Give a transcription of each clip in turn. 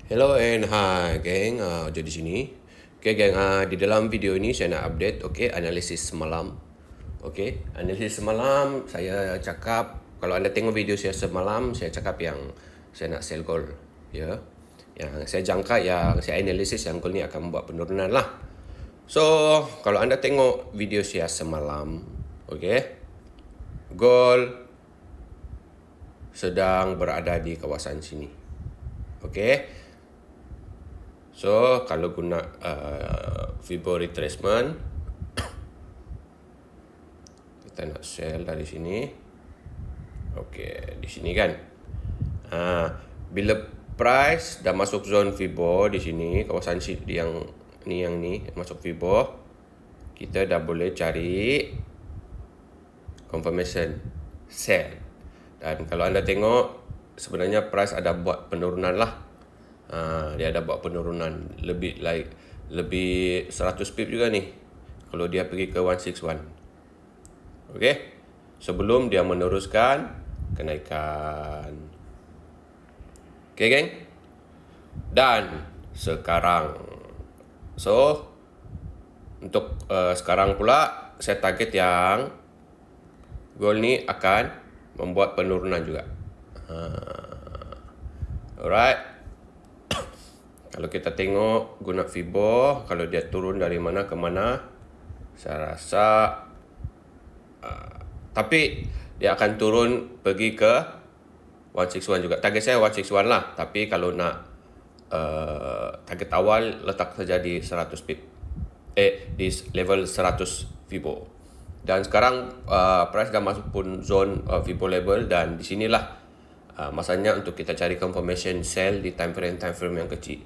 Hello and hi geng, jadi sini. Okay geng, di dalam video ini saya nak update analisis semalam. Analisis semalam saya cakap, kalau anda tengok video saya semalam, saya cakap yang saya nak sell gold, ya. Yang saya jangka, yang saya analisis yang gold ni akan membuat penurunan lah. So, kalau anda tengok video saya semalam, gold sedang berada di kawasan sini. So, kalau guna Fibo retracement, kita nak sell dari sini. Di sini kan. Bila price dah masuk zone Fibo di sini, kawasan yang ni masuk Fibo, kita dah boleh cari confirmation sell. Dan kalau anda tengok, sebenarnya price ada buat penurunan lah. Dia ada buat penurunan lebih 100 pip juga ni kalau dia pergi ke 161. Sebelum dia meneruskan kenaikan. Geng. Dan sekarang, so untuk sekarang pula saya target yang gold ni akan membuat penurunan juga. Alright. Kalau kita tengok guna Fibo, kalau dia turun dari mana ke mana, saya rasa tapi dia akan turun pergi ke 161 juga. Target saya 161 lah. Tapi kalau nak target awal, letak saja di 100 pip. Di level 100 Fibo. Dan sekarang price dah masuk pun zone Fibo level, dan di sinilah masanya untuk kita cari confirmation sell di time frame yang kecil.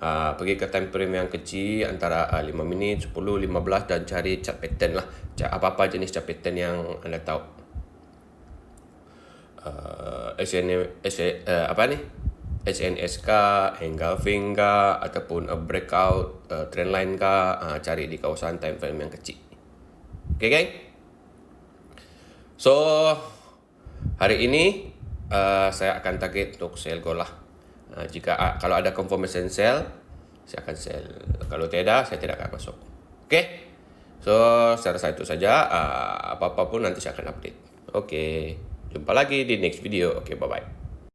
Pergi ke time frame yang kecil antara 5 minit, 10, 15 dan cari chart pattern lah. Apa-apa jenis chart pattern yang anda tahu. HNS kah, engulfing kah, ataupun a breakout trend line kah, cari di kawasan time frame yang kecil. Geng. So, hari ini saya akan target untuk sell gold lah. Kalau ada confirmation sell, saya akan sell. Kalau tidak, saya tidak akan masuk. So, saya rasa itu saja. Apa-apa pun nanti saya akan update. Jumpa lagi di next video. Bye-bye.